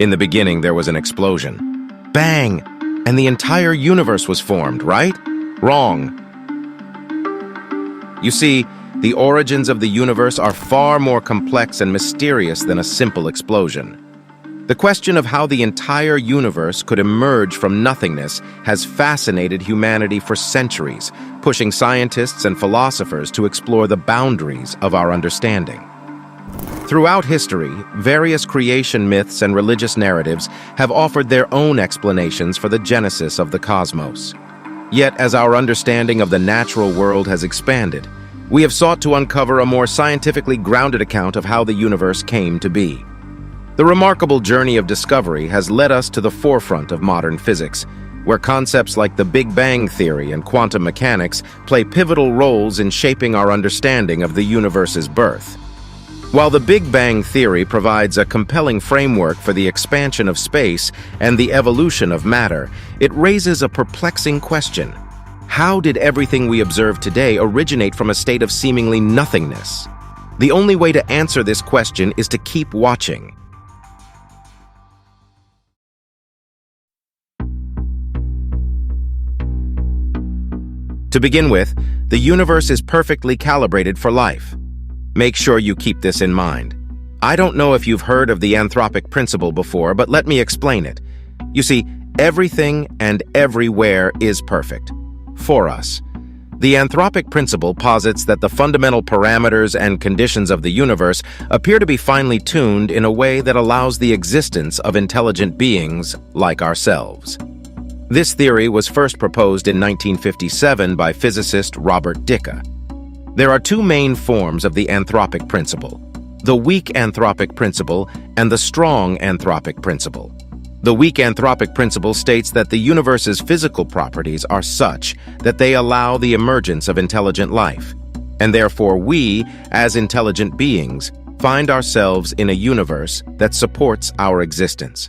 In the beginning, there was an explosion. Bang! And the entire universe was formed, right? Wrong. You see, the origins of the universe are far more complex and mysterious than a simple explosion. The question of how the entire universe could emerge from nothingness has fascinated humanity for centuries, pushing scientists and philosophers to explore the boundaries of our understanding. Throughout history, various creation myths and religious narratives have offered their own explanations for the genesis of the cosmos. Yet, as our understanding of the natural world has expanded, we have sought to uncover a more scientifically grounded account of how the universe came to be. The remarkable journey of discovery has led us to the forefront of modern physics, where concepts like the Big Bang Theory and quantum mechanics play pivotal roles in shaping our understanding of the universe's birth. While the Big Bang Theory provides a compelling framework for the expansion of space and the evolution of matter, it raises a perplexing question. How did everything we observe today originate from a state of seemingly nothingness? The only way to answer this question is to keep watching. To begin with, the universe is perfectly calibrated for life. Make sure you keep this in mind. I don't know if you've heard of the anthropic principle before, but let me explain it. You see, everything and everywhere is perfect. For us. The anthropic principle posits that the fundamental parameters and conditions of the universe appear to be finely tuned in a way that allows the existence of intelligent beings like ourselves. This theory was first proposed in 1957 by physicist Robert Dicke. There are two main forms of the anthropic principle: the weak anthropic principle and the strong anthropic principle. The weak anthropic principle states that the universe's physical properties are such that they allow the emergence of intelligent life, and therefore we, as intelligent beings, find ourselves in a universe that supports our existence.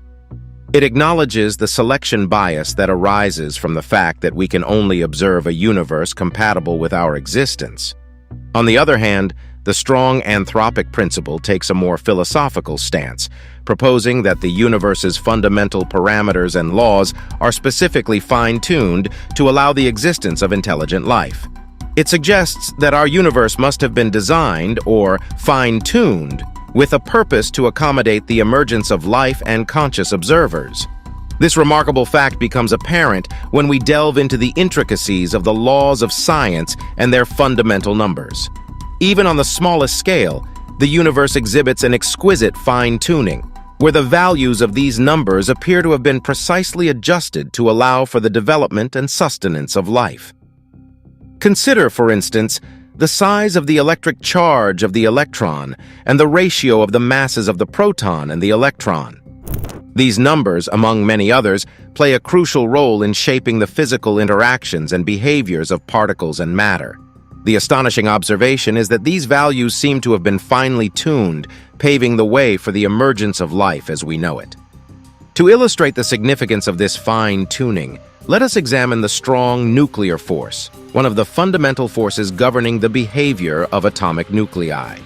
It acknowledges the selection bias that arises from the fact that we can only observe a universe compatible with our existence. On the other hand, the strong anthropic principle takes a more philosophical stance, proposing that the universe's fundamental parameters and laws are specifically fine-tuned to allow the existence of intelligent life. It suggests that our universe must have been designed, or fine-tuned, with a purpose to accommodate the emergence of life and conscious observers. This remarkable fact becomes apparent when we delve into the intricacies of the laws of science and their fundamental numbers. Even on the smallest scale, the universe exhibits an exquisite fine-tuning, where the values of these numbers appear to have been precisely adjusted to allow for the development and sustenance of life. Consider, for instance, the size of the electric charge of the electron and the ratio of the masses of the proton and the electron. These numbers, among many others, play a crucial role in shaping the physical interactions and behaviors of particles and matter. The astonishing observation is that these values seem to have been finely tuned, paving the way for the emergence of life as we know it. To illustrate the significance of this fine-tuning, let us examine the strong nuclear force, one of the fundamental forces governing the behavior of atomic nuclei.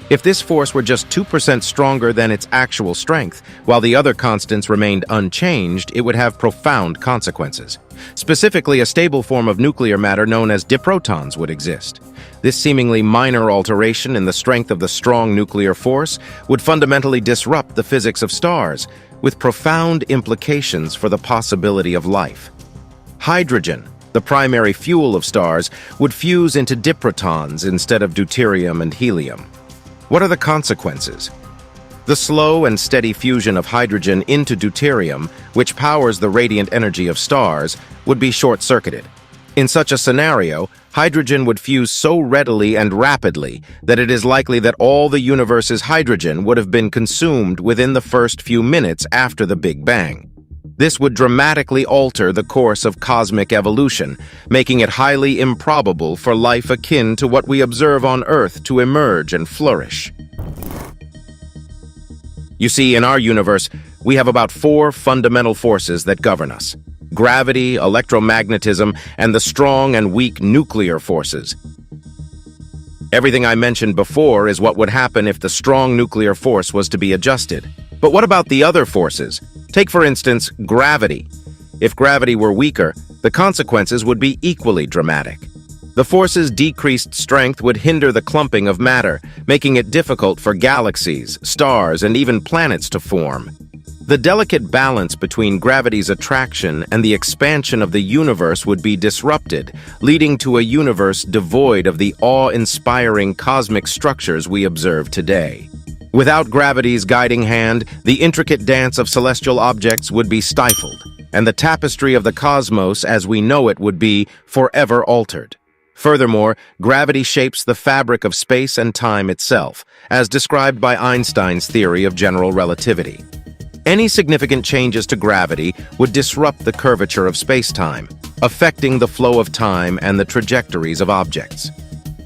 If this force were just 2% stronger than its actual strength, while the other constants remained unchanged, it would have profound consequences. Specifically, a stable form of nuclear matter known as diprotons would exist. This seemingly minor alteration in the strength of the strong nuclear force would fundamentally disrupt the physics of stars, with profound implications for the possibility of life. Hydrogen, the primary fuel of stars, would fuse into diprotons instead of deuterium and helium. What are the consequences? The slow and steady fusion of hydrogen into deuterium, which powers the radiant energy of stars, would be short-circuited. In such a scenario, hydrogen would fuse so readily and rapidly that it is likely that all the universe's hydrogen would have been consumed within the first few minutes after the Big Bang. This would dramatically alter the course of cosmic evolution, making it highly improbable for life akin to what we observe on Earth to emerge and flourish. You see, in our universe, we have about 4 fundamental forces that govern us: gravity, electromagnetism, and the strong and weak nuclear forces. Everything I mentioned before is what would happen if the strong nuclear force was to be adjusted. But what about the other forces? Take, for instance, gravity. If gravity were weaker, the consequences would be equally dramatic. The force's decreased strength would hinder the clumping of matter, making it difficult for galaxies, stars, and even planets to form. The delicate balance between gravity's attraction and the expansion of the universe would be disrupted, leading to a universe devoid of the awe-inspiring cosmic structures we observe today. Without gravity's guiding hand, the intricate dance of celestial objects would be stifled, and the tapestry of the cosmos as we know it would be forever altered. Furthermore, gravity shapes the fabric of space and time itself, as described by Einstein's theory of general relativity. Any significant changes to gravity would disrupt the curvature of space-time, affecting the flow of time and the trajectories of objects.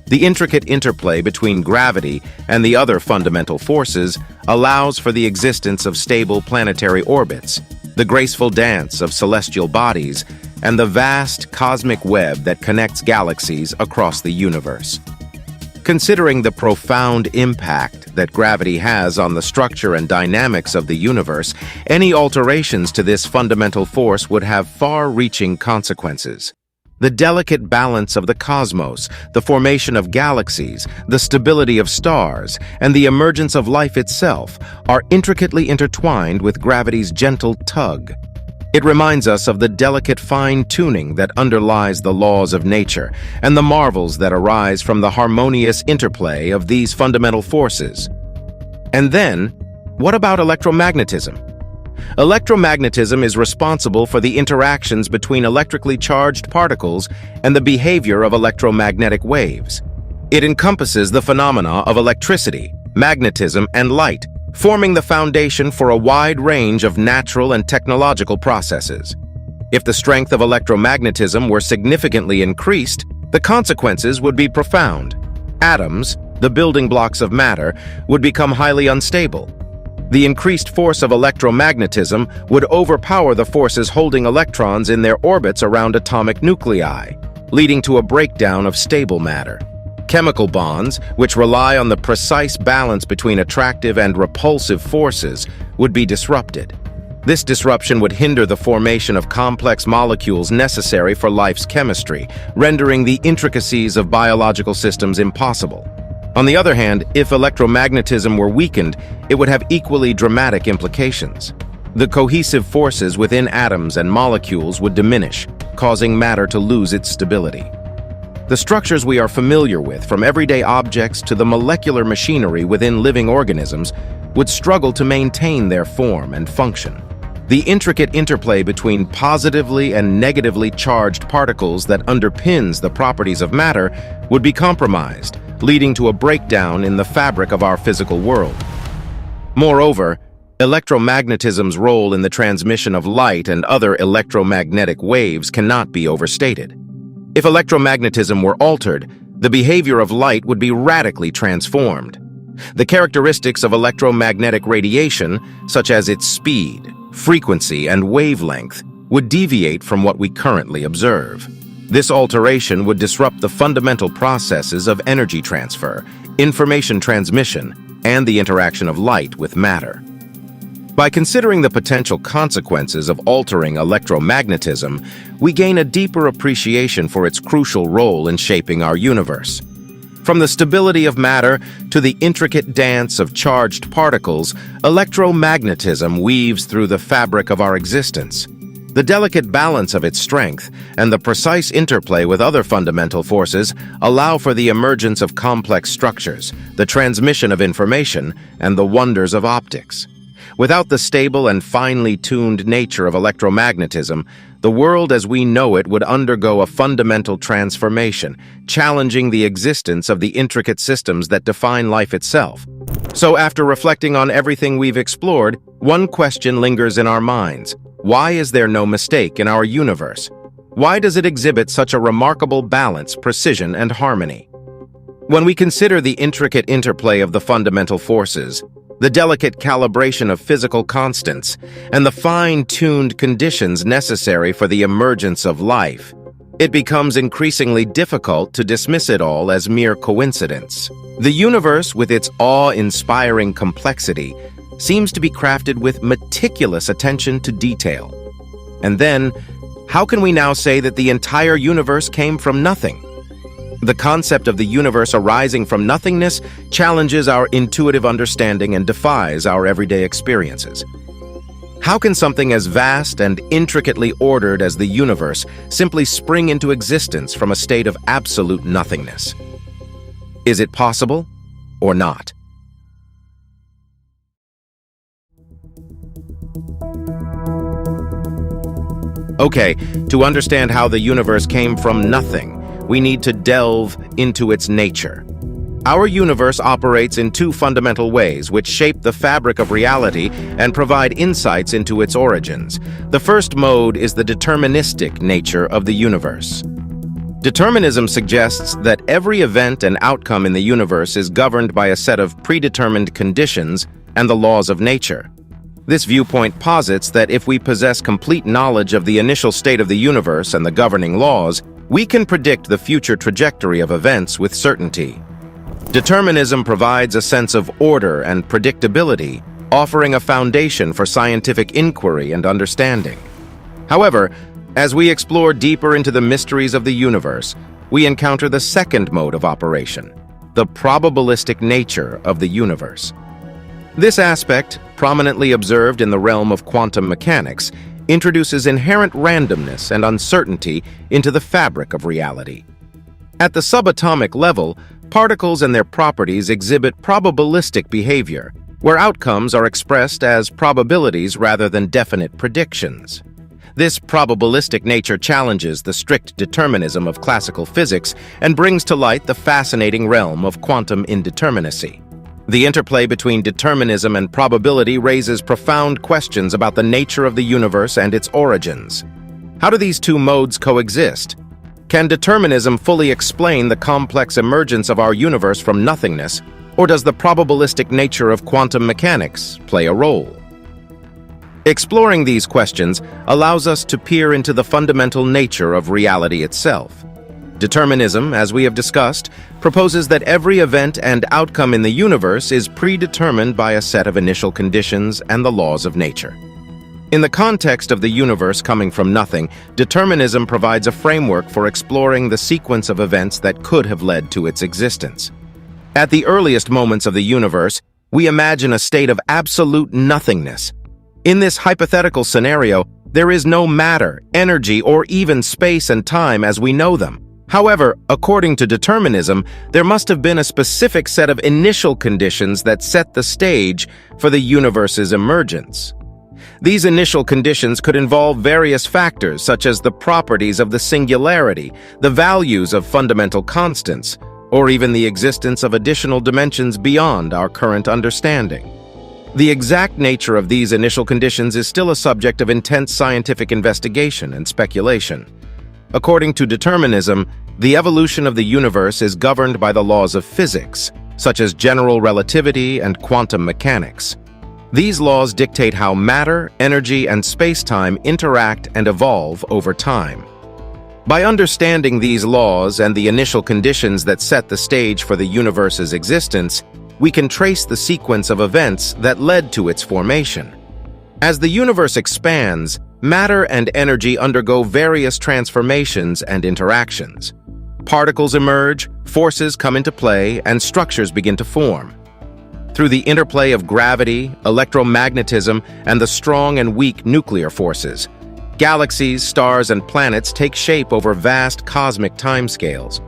The intricate interplay between gravity and the other fundamental forces allows for the existence of stable planetary orbits, the graceful dance of celestial bodies, and the vast cosmic web that connects galaxies across the universe. Considering the profound impact that gravity has on the structure and dynamics of the universe, any alterations to this fundamental force would have far-reaching consequences. The delicate balance of the cosmos, the formation of galaxies, the stability of stars, and the emergence of life itself are intricately intertwined with gravity's gentle tug. It reminds us of the delicate fine-tuning that underlies the laws of nature and the marvels that arise from the harmonious interplay of these fundamental forces. And then, what about electromagnetism? Electromagnetism is responsible for the interactions between electrically charged particles and the behavior of electromagnetic waves. It encompasses the phenomena of electricity, magnetism, and light, forming the foundation for a wide range of natural and technological processes. If the strength of electromagnetism were significantly increased, the consequences would be profound. Atoms, the building blocks of matter, would become highly unstable. The increased force of electromagnetism would overpower the forces holding electrons in their orbits around atomic nuclei, leading to a breakdown of stable matter. Chemical bonds, which rely on the precise balance between attractive and repulsive forces, would be disrupted. This disruption would hinder the formation of complex molecules necessary for life's chemistry, rendering the intricacies of biological systems impossible. On the other hand, if electromagnetism were weakened, it would have equally dramatic implications. The cohesive forces within atoms and molecules would diminish, causing matter to lose its stability. The structures we are familiar with, from everyday objects to the molecular machinery within living organisms, would struggle to maintain their form and function. The intricate interplay between positively and negatively charged particles that underpins the properties of matter would be compromised, leading to a breakdown in the fabric of our physical world. Moreover, electromagnetism's role in the transmission of light and other electromagnetic waves cannot be overstated. If electromagnetism were altered, the behavior of light would be radically transformed. The characteristics of electromagnetic radiation, such as its speed, frequency, and wavelength, would deviate from what we currently observe. This alteration would disrupt the fundamental processes of energy transfer, information transmission, and the interaction of light with matter. By considering the potential consequences of altering electromagnetism, we gain a deeper appreciation for its crucial role in shaping our universe. From the stability of matter to the intricate dance of charged particles, electromagnetism weaves through the fabric of our existence. The delicate balance of its strength and the precise interplay with other fundamental forces allow for the emergence of complex structures, the transmission of information, and the wonders of optics. Without the stable and finely tuned nature of electromagnetism, the world as we know it would undergo a fundamental transformation, challenging the existence of the intricate systems that define life itself. So after reflecting on everything we've explored, one question lingers in our minds. Why is there no mistake in our universe? Why does it exhibit such a remarkable balance, precision, and harmony? When we consider the intricate interplay of the fundamental forces, the delicate calibration of physical constants, and the fine-tuned conditions necessary for the emergence of life, it becomes increasingly difficult to dismiss it all as mere coincidence. The universe, with its awe-inspiring complexity, seems to be crafted with meticulous attention to detail. And then, how can we now say that the entire universe came from nothing? The concept of the universe arising from nothingness challenges our intuitive understanding and defies our everyday experiences. How can something as vast and intricately ordered as the universe simply spring into existence from a state of absolute nothingness? Is it possible or not? Okay, to understand how the universe came from nothing, we need to delve into its nature. Our universe operates in two fundamental ways which shape the fabric of reality and provide insights into its origins. The first mode is the deterministic nature of the universe. Determinism suggests that every event and outcome in the universe is governed by a set of predetermined conditions and the laws of nature. This viewpoint posits that if we possess complete knowledge of the initial state of the universe and the governing laws, we can predict the future trajectory of events with certainty. Determinism provides a sense of order and predictability, offering a foundation for scientific inquiry and understanding. However, as we explore deeper into the mysteries of the universe, we encounter the second mode of operation, the probabilistic nature of the universe. This aspect, prominently observed in the realm of quantum mechanics, introduces inherent randomness and uncertainty into the fabric of reality. At the subatomic level, particles and their properties exhibit probabilistic behavior, where outcomes are expressed as probabilities rather than definite predictions. This probabilistic nature challenges the strict determinism of classical physics and brings to light the fascinating realm of quantum indeterminacy. The interplay between determinism and probability raises profound questions about the nature of the universe and its origins. How do these two modes coexist? Can determinism fully explain the complex emergence of our universe from nothingness, or does the probabilistic nature of quantum mechanics play a role? Exploring these questions allows us to peer into the fundamental nature of reality itself. Determinism, as we have discussed, proposes that every event and outcome in the universe is predetermined by a set of initial conditions and the laws of nature. In the context of the universe coming from nothing, determinism provides a framework for exploring the sequence of events that could have led to its existence. At the earliest moments of the universe, we imagine a state of absolute nothingness. In this hypothetical scenario, there is no matter, energy, or even space and time as we know them. However, according to determinism, there must have been a specific set of initial conditions that set the stage for the universe's emergence. These initial conditions could involve various factors such as the properties of the singularity, the values of fundamental constants, or even the existence of additional dimensions beyond our current understanding. The exact nature of these initial conditions is still a subject of intense scientific investigation and speculation. According to determinism, the evolution of the universe is governed by the laws of physics, such as general relativity and quantum mechanics. These laws dictate how matter, energy, and space-time interact and evolve over time. By understanding these laws and the initial conditions that set the stage for the universe's existence, we can trace the sequence of events that led to its formation. As the universe expands, matter and energy undergo various transformations and interactions. Particles emerge, forces come into play, and structures begin to form. Through the interplay of gravity, electromagnetism, and the strong and weak nuclear forces, galaxies, stars, and planets take shape over vast cosmic timescales.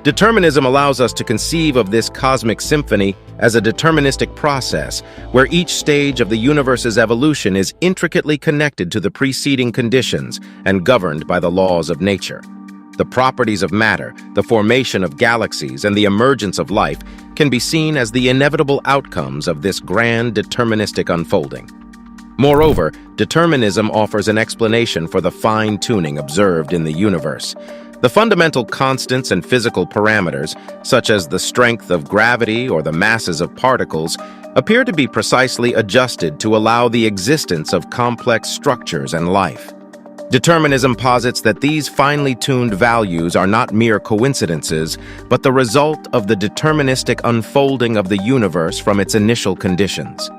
Determinism allows us to conceive of this cosmic symphony as a deterministic process, where each stage of the universe's evolution is intricately connected to the preceding conditions and governed by the laws of nature. The properties of matter, the formation of galaxies, and the emergence of life can be seen as the inevitable outcomes of this grand deterministic unfolding. Moreover, determinism offers an explanation for the fine-tuning observed in the universe. The fundamental constants and physical parameters, such as the strength of gravity or the masses of particles, appear to be precisely adjusted to allow the existence of complex structures and life. Determinism posits that these finely tuned values are not mere coincidences, but the result of the deterministic unfolding of the universe from its initial conditions.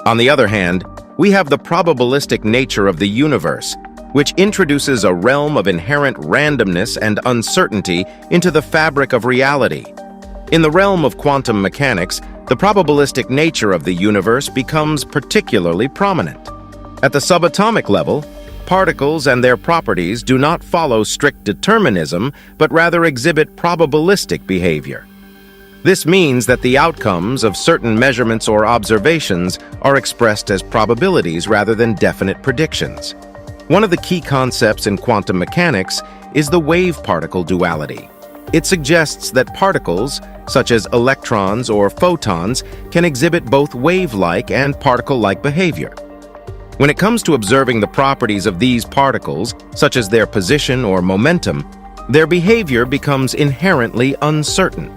On the other hand, we have the probabilistic nature of the universe, which introduces a realm of inherent randomness and uncertainty into the fabric of reality. In the realm of quantum mechanics, the probabilistic nature of the universe becomes particularly prominent. At the subatomic level, particles and their properties do not follow strict determinism, but rather exhibit probabilistic behavior. This means that the outcomes of certain measurements or observations are expressed as probabilities rather than definite predictions. One of the key concepts in quantum mechanics is the wave-particle duality. It suggests that particles, such as electrons or photons, can exhibit both wave-like and particle-like behavior. When it comes to observing the properties of these particles, such as their position or momentum, their behavior becomes inherently uncertain.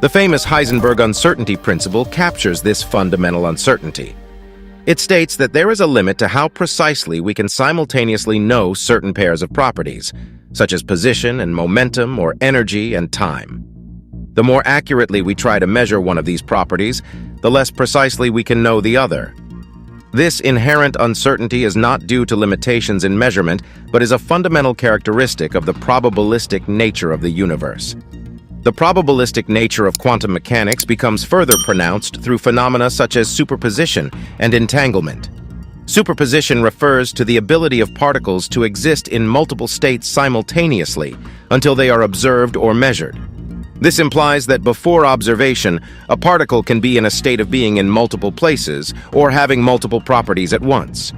The famous Heisenberg uncertainty principle captures this fundamental uncertainty. It states that there is a limit to how precisely we can simultaneously know certain pairs of properties, such as position and momentum or energy and time. The more accurately we try to measure one of these properties, the less precisely we can know the other. This inherent uncertainty is not due to limitations in measurement, but is a fundamental characteristic of the probabilistic nature of the universe. The probabilistic nature of quantum mechanics becomes further pronounced through phenomena such as superposition and entanglement. Superposition refers to the ability of particles to exist in multiple states simultaneously until they are observed or measured. This implies that before observation, a particle can be in a state of being in multiple places or having multiple properties at once.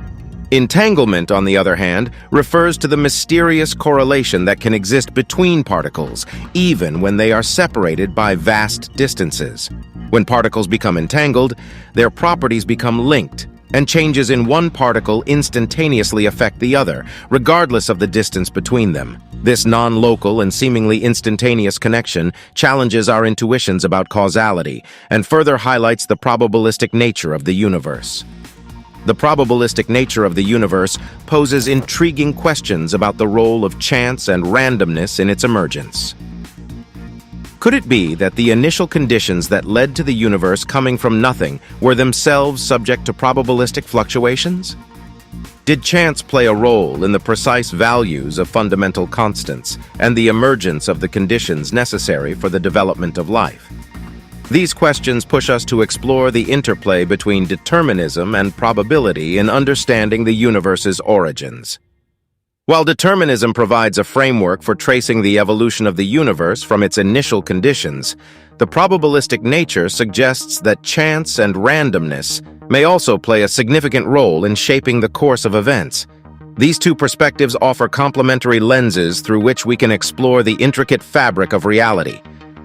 Entanglement, on the other hand, refers to the mysterious correlation that can exist between particles, even when they are separated by vast distances. When particles become entangled, their properties become linked, and changes in one particle instantaneously affect the other, regardless of the distance between them. This non-local and seemingly instantaneous connection challenges our intuitions about causality and further highlights the probabilistic nature of the universe. The probabilistic nature of the universe poses intriguing questions about the role of chance and randomness in its emergence. Could it be that the initial conditions that led to the universe coming from nothing were themselves subject to probabilistic fluctuations? Did chance play a role in the precise values of fundamental constants and the emergence of the conditions necessary for the development of life? These questions push us to explore the interplay between determinism and probability in understanding the universe's origins. While determinism provides a framework for tracing the evolution of the universe from its initial conditions, the probabilistic nature suggests that chance and randomness may also play a significant role in shaping the course of events. These two perspectives offer complementary lenses through which we can explore the intricate fabric of reality.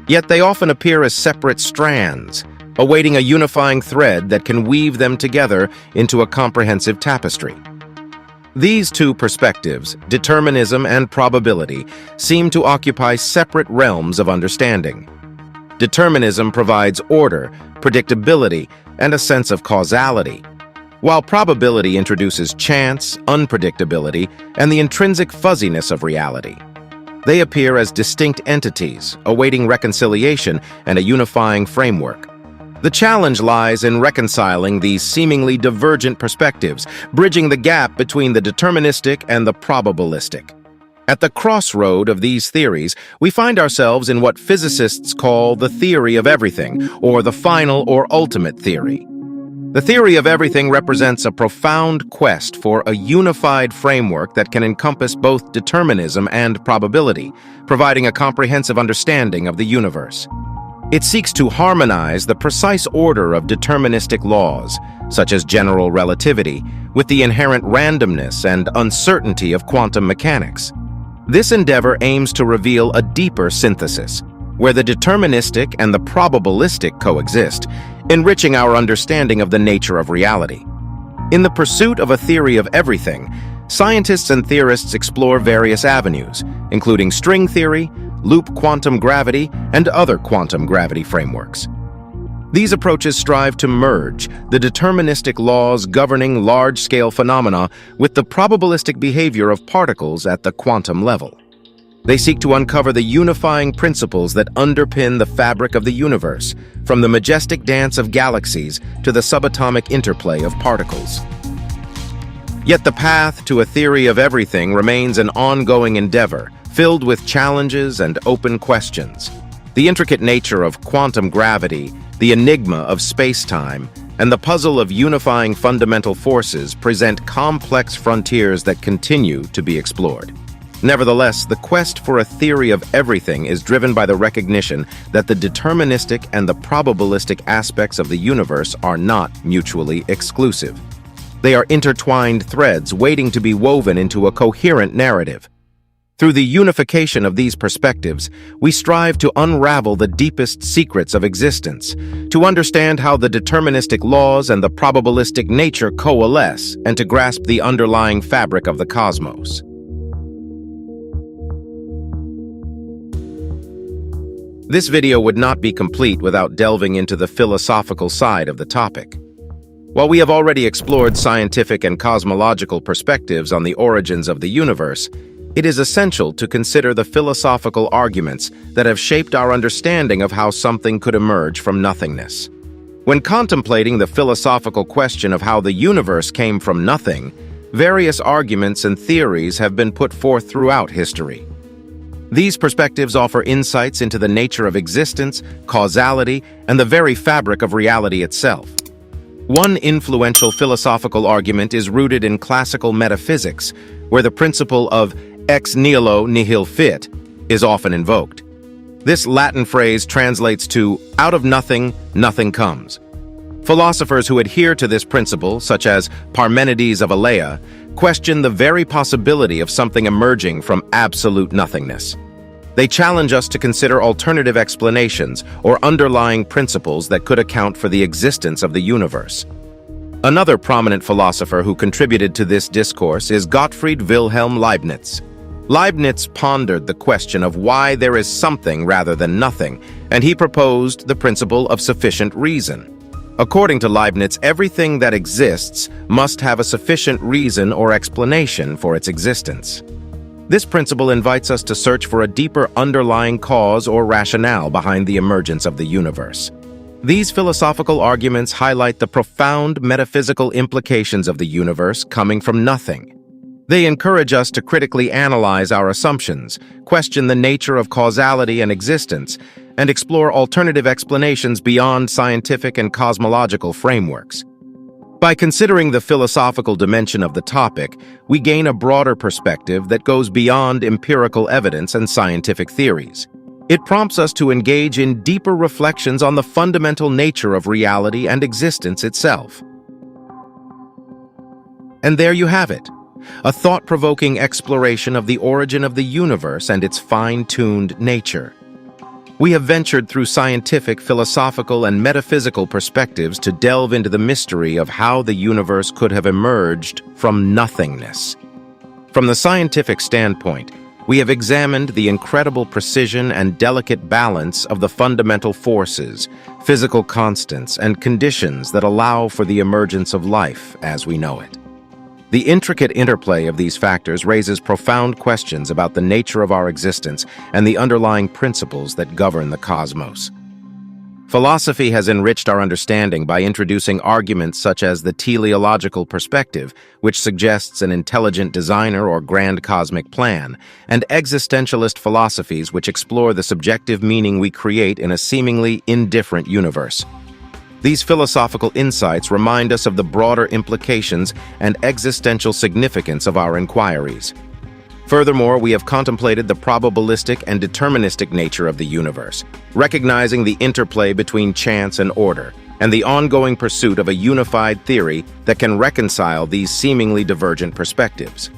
Yet they often appear as separate strands, awaiting a unifying thread that can weave them together into a comprehensive tapestry. These two perspectives, determinism and probability, seem to occupy separate realms of understanding. Determinism provides order, predictability, and a sense of causality, while probability introduces chance, unpredictability, and the intrinsic fuzziness of reality. They appear as distinct entities, awaiting reconciliation and a unifying framework. The challenge lies in reconciling these seemingly divergent perspectives, bridging the gap between the deterministic and the probabilistic. At the crossroad of these theories, we find ourselves in what physicists call the theory of everything, or the final or ultimate theory. The theory of everything represents a profound quest for a unified framework that can encompass both determinism and probability, providing a comprehensive understanding of the universe. It seeks to harmonize the precise order of deterministic laws, such as general relativity, with the inherent randomness and uncertainty of quantum mechanics. This endeavor aims to reveal a deeper synthesis, where the deterministic and the probabilistic coexist, enriching our understanding of the nature of reality. In the pursuit of a theory of everything, scientists and theorists explore various avenues, including string theory, loop quantum gravity, and other quantum gravity frameworks. These approaches strive to merge the deterministic laws governing large-scale phenomena with the probabilistic behavior of particles at the quantum level. They seek to uncover the unifying principles that underpin the fabric of the universe, from the majestic dance of galaxies to the subatomic interplay of particles. Yet the path to a theory of everything remains an ongoing endeavor, filled with challenges and open questions. The intricate nature of quantum gravity, the enigma of space-time, and the puzzle of unifying fundamental forces present complex frontiers that continue to be explored. Nevertheless, the quest for a theory of everything is driven by the recognition that the deterministic and the probabilistic aspects of the universe are not mutually exclusive. They are intertwined threads waiting to be woven into a coherent narrative. Through the unification of these perspectives, we strive to unravel the deepest secrets of existence, to understand how the deterministic laws and the probabilistic nature coalesce, and to grasp the underlying fabric of the cosmos. This video would not be complete without delving into the philosophical side of the topic. While we have already explored scientific and cosmological perspectives on the origins of the universe, it is essential to consider the philosophical arguments that have shaped our understanding of how something could emerge from nothingness. When contemplating the philosophical question of how the universe came from nothing, various arguments and theories have been put forth throughout history. These perspectives offer insights into the nature of existence, causality, and the very fabric of reality itself. One influential philosophical argument is rooted in classical metaphysics, where the principle of ex nihilo nihil fit is often invoked. This Latin phrase translates to out of nothing, nothing comes. Philosophers who adhere to this principle, such as Parmenides of Elea, question the very possibility of something emerging from absolute nothingness. They challenge us to consider alternative explanations or underlying principles that could account for the existence of the universe. Another prominent philosopher who contributed to this discourse is Gottfried Wilhelm Leibniz. Leibniz pondered the question of why there is something rather than nothing, and he proposed the principle of sufficient reason. According to Leibniz, everything that exists must have a sufficient reason or explanation for its existence. This principle invites us to search for a deeper underlying cause or rationale behind the emergence of the universe. These philosophical arguments highlight the profound metaphysical implications of the universe coming from nothing. They encourage us to critically analyze our assumptions, question the nature of causality and existence, and explore alternative explanations beyond scientific and cosmological frameworks. By considering the philosophical dimension of the topic, we gain a broader perspective that goes beyond empirical evidence and scientific theories. It prompts us to engage in deeper reflections on the fundamental nature of reality and existence itself. And there you have it, a thought-provoking exploration of the origin of the universe and its fine-tuned nature. We have ventured through scientific, philosophical, and metaphysical perspectives to delve into the mystery of how the universe could have emerged from nothingness. From the scientific standpoint, we have examined the incredible precision and delicate balance of the fundamental forces, physical constants, and conditions that allow for the emergence of life as we know it. The intricate interplay of these factors raises profound questions about the nature of our existence and the underlying principles that govern the cosmos. Philosophy has enriched our understanding by introducing arguments such as the teleological perspective, which suggests an intelligent designer or grand cosmic plan, and existentialist philosophies which explore the subjective meaning we create in a seemingly indifferent universe. These philosophical insights remind us of the broader implications and existential significance of our inquiries. Furthermore, we have contemplated the probabilistic and deterministic nature of the universe, recognizing the interplay between chance and order, and the ongoing pursuit of a unified theory that can reconcile these seemingly divergent perspectives.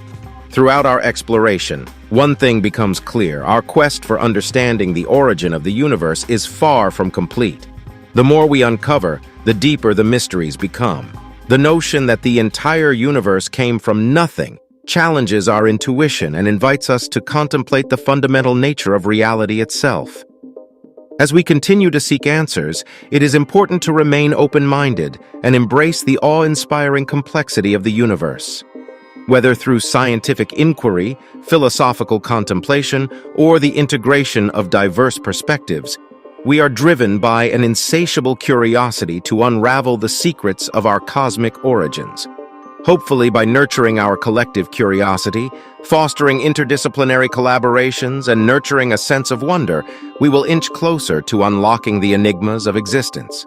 Throughout our exploration, one thing becomes clear: our quest for understanding the origin of the universe is far from complete. The more we uncover, the deeper the mysteries become. The notion that the entire universe came from nothing challenges our intuition and invites us to contemplate the fundamental nature of reality itself. As we continue to seek answers, it is important to remain open-minded and embrace the awe-inspiring complexity of the universe. Whether through scientific inquiry, philosophical contemplation, or the integration of diverse perspectives, we are driven by an insatiable curiosity to unravel the secrets of our cosmic origins. Hopefully, by nurturing our collective curiosity, fostering interdisciplinary collaborations, and nurturing a sense of wonder, we will inch closer to unlocking the enigmas of existence.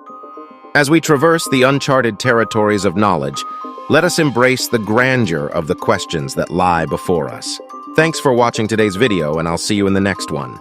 As we traverse the uncharted territories of knowledge, let us embrace the grandeur of the questions that lie before us. Thanks for watching today's video, and I'll see you in the next one.